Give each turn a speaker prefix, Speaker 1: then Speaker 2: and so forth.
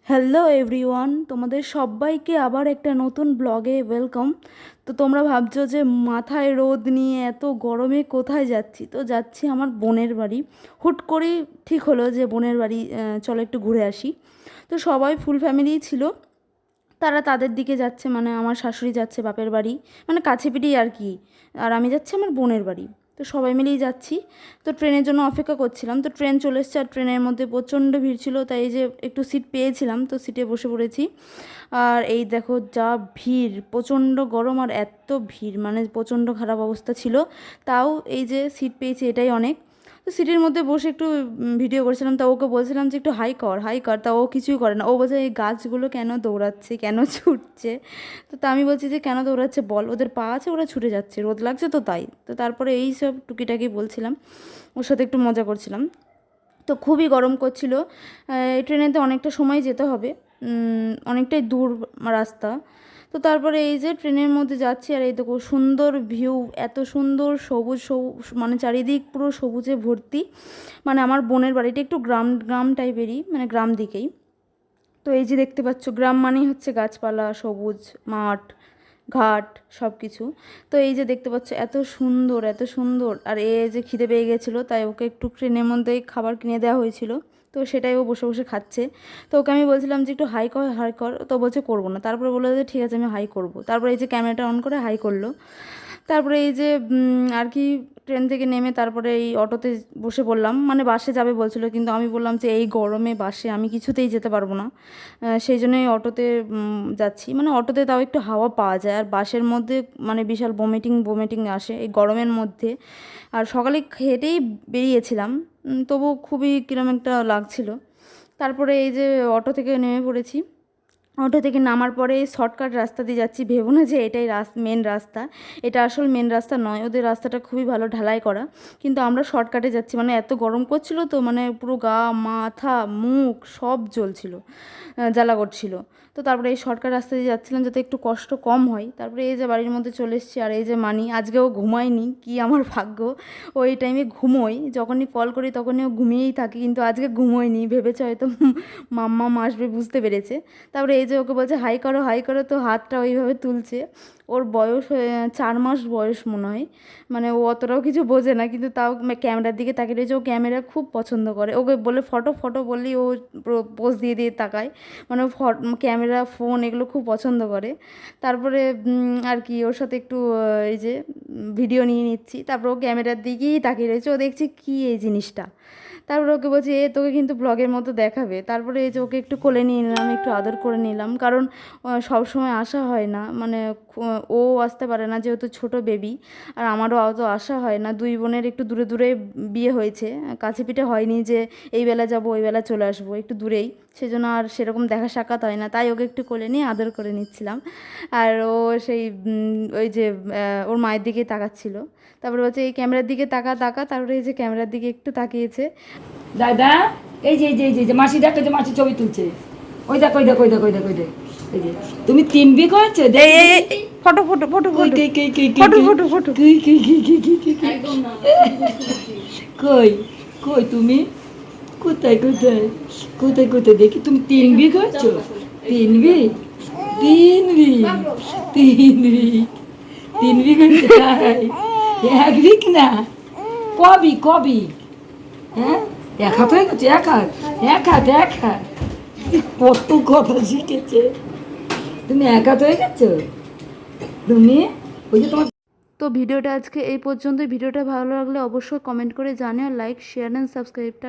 Speaker 1: Hello everyone, তোমাদের সবাইকে আবার একটা নতুন ব্লগে ওয়েলকাম। তো তোমরা ভাবছো যে মাথায় রোদ নিয়ে এত গরমে কোথায় যাচ্ছি? তো যাচ্ছি আমার বোনের বাড়ি। হুট করেই ঠিক হলো যে বোনের বাড়ি চলো একটু ঘুরে আসি। তো সবাই ফুল ফ্যামিলিই ছিল, তারা তাদের দিকে যাচ্ছে, মানে আমার শাশুড়ি যাচ্ছে বাপের বাড়ি, মানে কাছে পিঠেই আর কি। আর আমি যাচ্ছি আমার বোনের বাড়ি। তো সবাই মিলেই যাচ্ছি। তো ট্রেনের জন্য অপেক্ষা করছিলাম, তো ট্রেন চলে এসছে আর ট্রেনের মধ্যে প্রচণ্ড ভিড় ছিল, তাই এই যে একটু সিট পেয়েছিলাম তো সিটে বসে পড়েছি। আর এই দেখো যা ভিড়, প্রচণ্ড গরম আর এত ভিড়, মানে প্রচণ্ড খারাপ অবস্থা ছিল। তাও এই যে সিট পেয়েছি এটাই অনেক। তো সিটির মধ্যে বসে একটু ভিডিও করছিলাম, তা ওকে বলছিলাম যে একটু হাই কর হাই কর, তা ও কিছুই করে না। ও বলছে এই গাছগুলো কেন দৌড়াচ্ছে, কেন ছুটছে। তো আমি বলছি যে কেন দৌড়াচ্ছে বল, ওদের পা আছে, ওরা ছুটে যাচ্ছে, রোদ লাগছে তো তাই। তো তারপরে এই সব টুকিটাকি বলছিলাম, ওর সাথে একটু মজা করছিলাম। তো খুবই গরম করছিল। এই ট্রেনেতে অনেকটা সময় যেতে হবে, অনেকটাই দূর রাস্তা। তো তারপরে এই যে ট্রেনের মধ্যে যাচ্ছি আর এই দেখো সুন্দর ভিউ, এত সুন্দর সবুজ সবুজ, মানে চারিদিক পুরো সবুজে ভর্তি। মানে আমার বোনের বাড়িটা একটু গ্রাম গ্রাম টাইপেরই, মানে গ্রাম দিকেই। তো এই যে দেখতে পাচ্ছ, গ্রাম মানেই হচ্ছে গাছপালা, সবুজ মাঠ, ঘাট, সব কিছু। তো এই যে দেখতে পাচ্ছ এত সুন্দর এত সুন্দর। আর এ যে খিদে পেয়ে গেছিলো, তাই ওকে একটু ট্রেনের মধ্যেই খাবার কিনে দেওয়া হয়েছিল। তো সেটাই ও বসে বসে খাচ্ছে। তো ওকে আমি বলছিলাম যে একটু হাই কর হাই কর, তো বলছে করবো না। তারপরে বললো যে ঠিক আছে আমি হাই করবো। তারপরে এই যে ক্যামেরাটা অন করে হাই করলো। তারপরে এই যে আর কি ট্রেন থেকে নেমে তারপরে এই অটোতে বসে পড়লাম, মানে বাসে যাবে বলছিল, কিন্তু আমি বললাম যে এই গরমে বাসে আমি কিছুতেই যেতে পারবো না। সেই জন্যই অটোতে যাচ্ছি, মানে অটোতে তাও একটু হাওয়া পাওয়া যায়, আর বাসের মধ্যে মানে বিশাল বমিটিং বমিটিং আসে এই গরমের মধ্যে। আর সকালে হেঁটেই বেরিয়েছিলাম, তবু খুবই কিরম একটা লাগছিল। তারপরে এই যে অটো থেকে নেমে পড়েছি। অটো থেকে নামার পরে শর্টকাট রাস্তা দিয়ে যাচ্ছি, ভেবো না যে এটাই মেন রাস্তা। এটা আসল মেন রাস্তা নয়, ওদের রাস্তাটা খুবই ভালো ঢালাই করা, কিন্তু আমরা শর্টকাটে যাচ্ছি। মানে এত গরম করছিল তো, মানে পুরো গা মাথা মুখ সব জ্বলছিল, জ্বালা করছিল। তো তারপরে এই শর্টকাট রাস্তা দিয়ে যাচ্ছিলাম যাতে একটু কষ্ট কম হয়। তারপরে এই যে বাড়ির মধ্যে চলে এসেছি। আর এই যে মানি আজকেও ঘুমায়নি, কি আমার ভাগ্য। ওই টাইমে ঘুমোই, যখনই কল করি তখনই ও ঘুমিয়েই থাকে, কিন্তু আজকে ঘুমোয়নি, ভেবেছে হয়তো মাম্মা আসবে, বুঝতে পেরেছে। তারপরে এই যে ওকে বলছে হাই করো হাই করো, তো হাতটা ওইভাবে তুলছে। ওর বয়স 4 মাস বয়স মনে হয়, মানে ও অতটাও কিছু বোঝে না, কিন্তু তাও ক্যামেরার দিকে তাকিয়ে রয়েছে। ও ক্যামেরা খুব পছন্দ করে, ওকে বলে ফটো ফটো বললেই ও পোজ দিয়ে দিয়ে তাকায়। মানে ও ক্যামেরা ফোন এগুলো খুব পছন্দ করে। তারপরে আর কি ওর সাথে একটু এই যে ভিডিও নিয়ে নিচ্ছি। তারপর ও ক্যামেরার দিকেই তাকিয়ে রয়েছে, ও দেখছি কী এই জিনিসটা। তারপরে ওকে বলছি এ তোকে কিন্তু ব্লগের মতো দেখাবে। তারপরে এই যে ওকে একটু কোলে নিয়ে নিলাম, একটু আদর করে নিলাম, কারণ সব সময় আসা হয় না, মানে ও আসতে পারে না যেহেতু ছোট বেবি, আর আমারও অত আসা হয় না। দুই বোনের একটু দূরে দূরে বিয়ে হয়েছে, কাছে পিঠে হয়নি যে এই বেলা যাবো ওই বেলা চলে আসবো, একটু দূরেই, সেজন্য আর সেরকম দেখা সাক্ষাৎ হয় না। তাই ওকে একটু কোলে নিয়ে আদর করে নিচ্ছিলাম। আর ও সেই ওই যে ওর মায়ের দিকে তাকাচ্ছিল। তারপরে বলছে এই ক্যামেরার দিকে তাকা তাকা, তারপরে এই যে ক্যামেরার দিকে একটু তাকিয়েছে।
Speaker 2: দাদা এই যে এই যে এই যে মাসি দেখো, যে মাসি ছবি তুলছে, ওই দেখ ওই দেখ ওই দেখ ওই দেখ ওই দেখ, এই যে তুমি 3B করেছো,
Speaker 1: ফটো ফটো ফটো
Speaker 2: কই
Speaker 1: ফটো
Speaker 2: কই কই কই
Speaker 1: ফটো ফটো ফটো
Speaker 2: কই কই কই কই কই কই কই কই তুমি কোথায় কোথায় কোথায় কোথায় দেখি তুমি 3B করেছো, 3B 3B 3B 3B করতে তাই 1 উইক না, কবি কবি, হ্যাঁ 1 হাত হয়ে গেছে, 1 হাত 1 হাত 1 হাত, কত কথা শিখেছে তুমি, 1 হাত হয়ে গেছো তুমি, ওই যে তোমার।
Speaker 1: তো ভিডিওটা আজকে এই পর্যন্তই। ভিডিওটা ভালো লাগলে অবশ্যই কমেন্ট করে জানিও, লাইক শেয়ার অ্যান্ড সাবস্ক্রাইবটা